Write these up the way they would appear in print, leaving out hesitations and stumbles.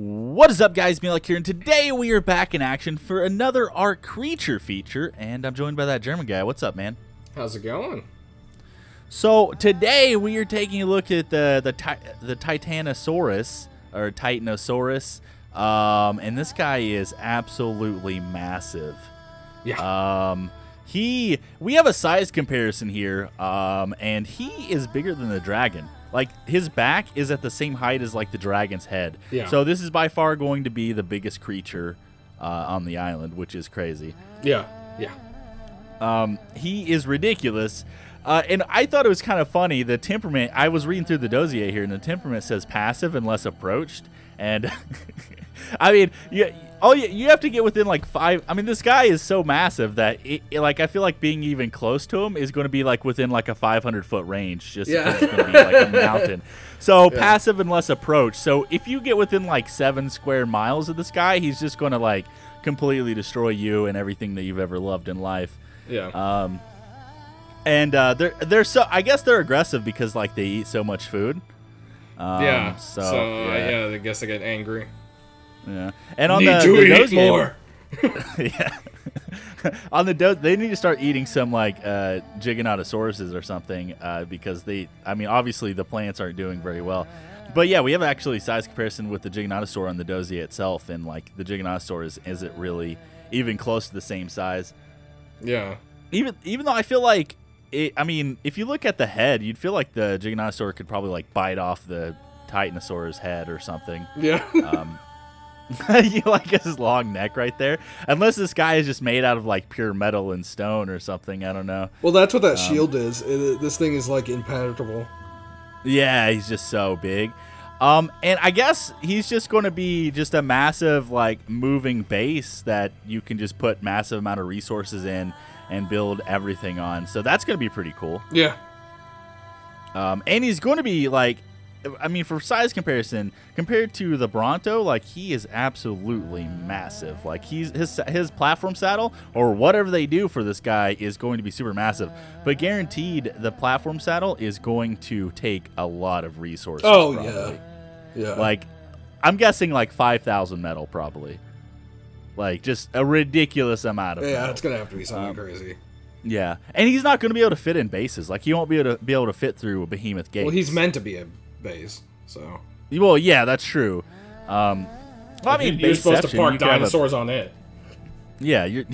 What is up, guys? MeatyLock here, and today we are back in action for another ARK creature feature, and I'm joined by that German guy. What's up, man? How's it going? So today we are taking a look at the Titanosaurus, or Titanosaurus, and this guy is absolutely massive. Yeah. We have a size comparison here, and he is bigger than the dragon. Like, his back is at the same height as, like, the dragon's head. Yeah. So this is by far going to be the biggest creature on the island, which is crazy. Yeah. Yeah. He is ridiculous. And I thought it was kind of funny. The temperament, I was reading through the dossier here, and the temperament says passive unless approached. And, I mean, you have to get within, like, 5. I mean, this guy is so massive that, like, I feel like being even close to him is going to be, like, within, like, a 500-foot range. Just because it's going to be, like, a mountain. So, passive unless approached. So, if you get within, like, 7 square miles of this guy, he's just going to, like, completely destroy you and everything that you've ever loved in life. Yeah. And they're so, I guess they're aggressive because, like, they eat so much food. Yeah. Yeah, I guess I get angry. Yeah, and on need the eat more. Yeah, on the they need to start eating some like Gigantosauruses or something because I mean, obviously the plants aren't doing very well. But yeah, we have actually size comparison with the Gigantosauр on the dossier itself, and like the Gigantosauр isn't really even close to the same size. Yeah. Even though I feel like I mean, if you look at the head, you'd feel like the Gigantosauр could probably like bite off the Titanosaur's head or something. Yeah. You like his long neck right there. Unless this guy is just made out of like pure metal and stone or something. I don't know. Well, that's what that shield is. This thing is like impenetrable. Yeah, he's just so big. And I guess he's just going to be just a massive like moving base that you can just put massive amount of resources in and build everything on. So that's going to be pretty cool. Yeah. And he's going to be like, I mean, for size comparison, compared to the Bronto, like he is absolutely massive. Like his platform saddle or whatever they do for this guy is going to be super massive. But guaranteed, the platform saddle is going to take a lot of resources. Oh probably. Yeah. Like I'm guessing like 5,000 metal probably. Like just a ridiculous amount of metal. It's gonna have to be something crazy. Yeah, and he's not going to be able to fit in bases. Like he won't be able to fit through a behemoth gate. Well, he's meant to be a base, so. Well, yeah, that's true. Well, I mean, you're supposed to park dinosaurs on it. Yeah, you're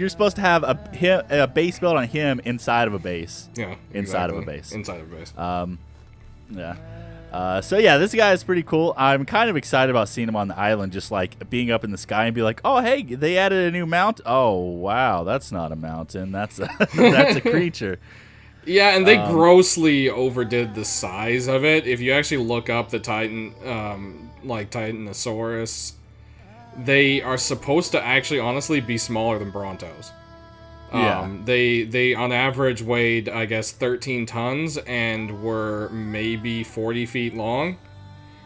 supposed to have a base built on him inside of a base. Yeah, inside of a base. Inside of a base. Yeah. So yeah, this guy is pretty cool. I'm kind of excited about seeing him on the island, just like being up in the sky and be like, oh hey, they added a new mount. Oh wow, that's not a mountain. That's a that's a creature. Yeah, and they grossly overdid the size of it. If you actually look up the like Titanosaurus, they are supposed to actually honestly be smaller than Brontos. Yeah. They on average weighed, I guess, 13 tons and were maybe 40 feet long,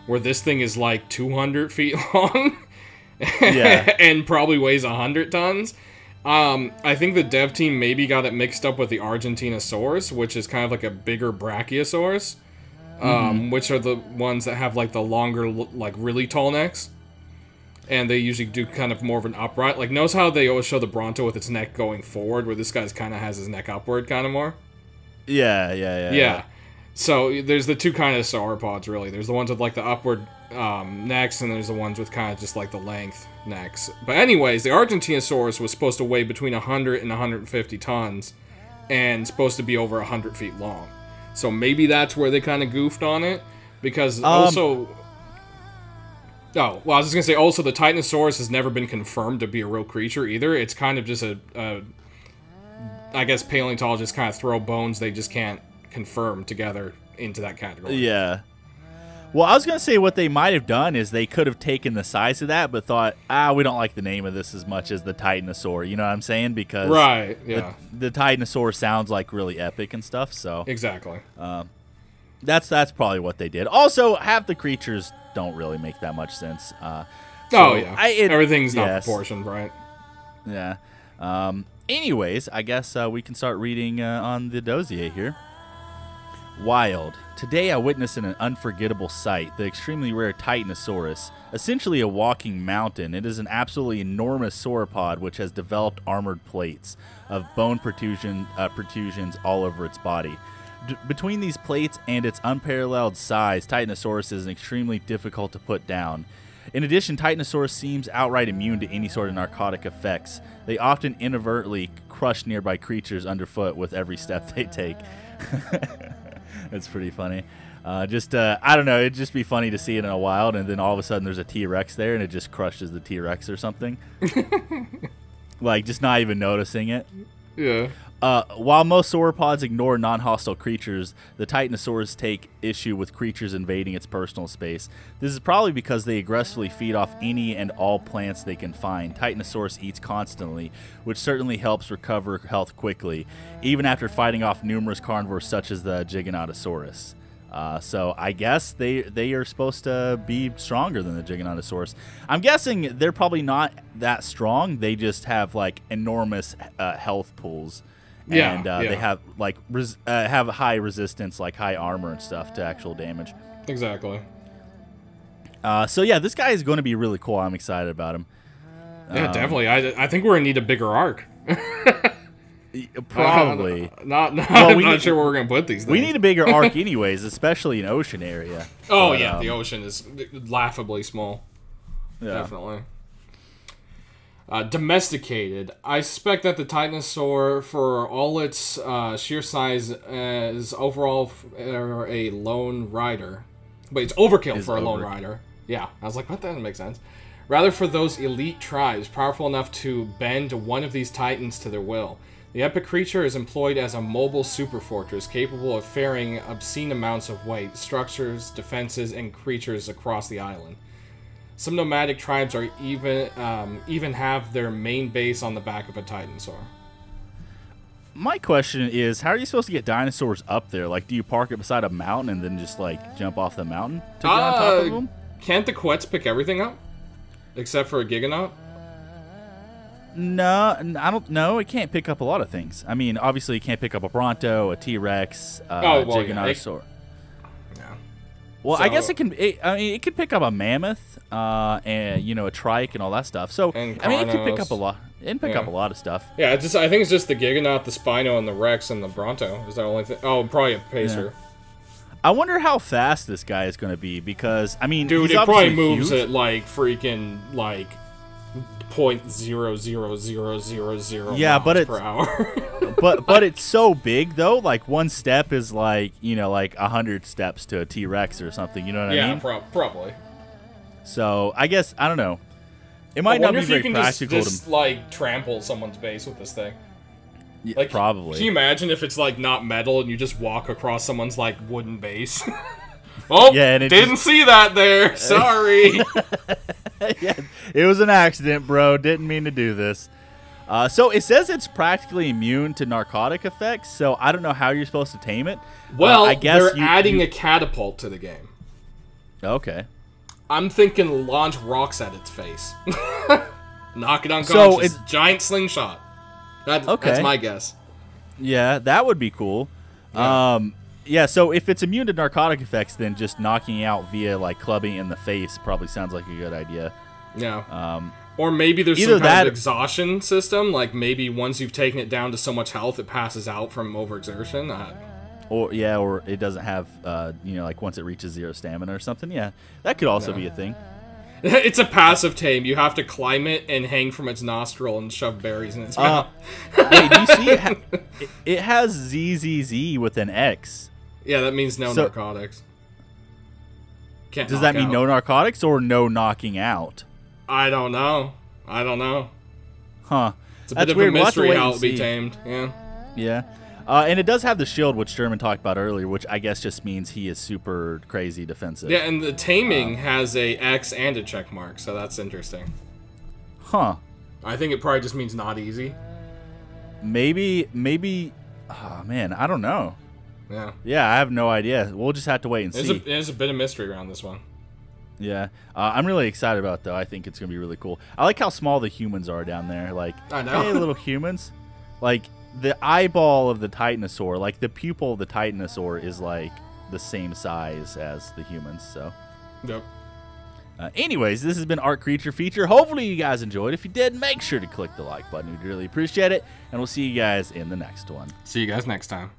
where this thing is like 200 feet long. Yeah. And probably weighs 100 tons. I think the dev team maybe got it mixed up with the Argentinosaurus, which is kind of like a bigger Brachiosaurus, which are the ones that have like the longer, like really tall necks. And they usually do kind of more of an upright. Like, notice how they always show the Bronto with its neck going forward, where this guy's kind of has his neck upward kind of more? Yeah. So, there's the two kind of sauropods, really. There's the ones with, like, the upward necks, and there's the ones with kind of just, like, the length necks. But anyways, the Argentinosaurus was supposed to weigh between 100 and 150 tons, and supposed to be over 100 feet long. So, maybe that's where they kind of goofed on it, because also... Oh, well, I was just going to say, also, the Titanosaurus has never been confirmed to be a real creature, either. It's kind of just I guess paleontologists kind of throw bones they just can't confirm together into that category. Yeah. Well, I was going to say what they might have done is they could have taken the size of that, but thought, we don't like the name of this as much as the Titanosaur. You know what I'm saying? Because right, yeah. The Titanosaur sounds, like, really epic and stuff, so... Exactly. That's probably what they did. Also, half the creatures don't really make that much sense. Everything's not proportioned, right? Yeah. Anyways, I guess we can start reading on the dossier here. Wild. Today I witnessed an unforgettable sight, the extremely rare Titanosaurus, essentially a walking mountain. It is an absolutely enormous sauropod which has developed armored plates of bone protrusions all over its body. Between these plates and its unparalleled size, Titanosaurus is extremely difficult to put down. In addition, Titanosaurus seems outright immune to any sort of narcotic effects. They often inadvertently crush nearby creatures underfoot with every step they take. That's pretty funny. I don't know, it'd just be funny to see it in a wild, and then all of a sudden there's a T-Rex there, and it just crushes the T-Rex or something. Like, just not even noticing it. Yeah. While most sauropods ignore non-hostile creatures, the Titanosaurs take issue with creatures invading its personal space. This is probably because they aggressively feed off any and all plants they can find. Titanosaurus eats constantly, which certainly helps recover health quickly, even after fighting off numerous carnivores such as the Giganotosaurus. So I guess they are supposed to be stronger than the Giganotosaurus. I'm guessing they're probably not that strong. They just have like enormous health pools. And they have like have high resistance, like high armor and stuff to actual damage. Exactly. So yeah, this guy is going to be really cool. I'm excited about him. Yeah, definitely. I think we're gonna need a bigger arc. Probably. I'm not sure where we're gonna put these things. We need a bigger arc anyways, especially in ocean area. Oh, but, yeah, the ocean is laughably small. Yeah. Definitely. Domesticated. I suspect that the Titanosaur, for all its sheer size, is overall a lone rider. But it's overkill for a lone rider. Yeah, I was like, what? That doesn't make sense. Rather for those elite tribes, powerful enough to bend one of these titans to their will. The epic creature is employed as a mobile super fortress, capable of ferrying obscene amounts of weight, structures, defenses, and creatures across the island. Some nomadic tribes are even have their main base on the back of a Titanosaur. My question is, how are you supposed to get dinosaurs up there? Like, do you park it beside a mountain and then just, like, jump off the mountain to get on top of them? Can't the Quets pick everything up? Except for a Giganote? No, I don't know. It can't pick up a lot of things. I mean, obviously, it can't pick up a Bronto, a T-Rex, Giganotosaur. Yeah. Well, so, I guess it can. It could pick up a mammoth, and a trike and all that stuff. So I mean, it could pick up a lot. It can pick up a lot of stuff. Yeah, I think it's just the Giganote, the Spino, and the Rex, and the Bronto. Is that the only thing? Oh, probably a Pacer. Yeah. I wonder how fast this guy is going to be because I mean, dude, it probably moves at like freaking like 0.00000 miles per hour. but it's so big though. Like one step is like like 100 steps to a T-Rex or something. You know what I mean? Yeah, probably. So I guess I don't know. It might not be very practical. Just like trample someone's base with this thing. Yeah, like, probably. Can you imagine if it's like not metal and you just walk across someone's like wooden base? Oh, yeah, and didn't see that there. Sorry. Yeah, it was an accident, bro. Didn't mean to do this. So it says it's practically immune to narcotic effects. So I don't know how you're supposed to tame it. Well, I guess they're adding a catapult to the game. Okay. I'm thinking launch rocks at its face. Knock it unconscious. So it's giant slingshot. That's my guess. Yeah, that would be cool. Yeah. So if it's immune to narcotic effects, then just knocking out via like clubbing in the face probably sounds like a good idea. Yeah. Or maybe there's some kind of exhaustion system. Like maybe once you've taken it down to so much health, it passes out from overexertion. Or it doesn't have like once it reaches 0 stamina or something. Yeah, that could also be a thing. It's a passive tame. You have to climb it and hang from its nostril and shove berries in its mouth. Wait, do you see it has ZZZ with an X. Yeah, that means no narcotics. Does that mean no narcotics or no knocking out? I don't know. Huh. It's a bit of a mystery how it'll be tamed. Yeah. Yeah. And it does have the shield, which Sherman talked about earlier, which I guess just means he is super crazy defensive. Yeah, and the taming has a X and a check mark, so that's interesting. Huh. I think it probably just means not easy. Maybe, oh man, I don't know. Yeah. Yeah, I have no idea. We'll just have to wait and see. There's a bit of mystery around this one. Yeah. I'm really excited about it, though. I think it's going to be really cool. I like how small the humans are down there. Like, I know. Hey, little humans. Like, the eyeball of the Titanosaur, like the pupil of the Titanosaur, is like the same size as the humans. So, Yep. Anyways, this has been ARK Creature Feature. Hopefully you guys enjoyed. If you did, make sure to click the like button. We'd really appreciate it. And we'll see you guys in the next one. See you guys next time.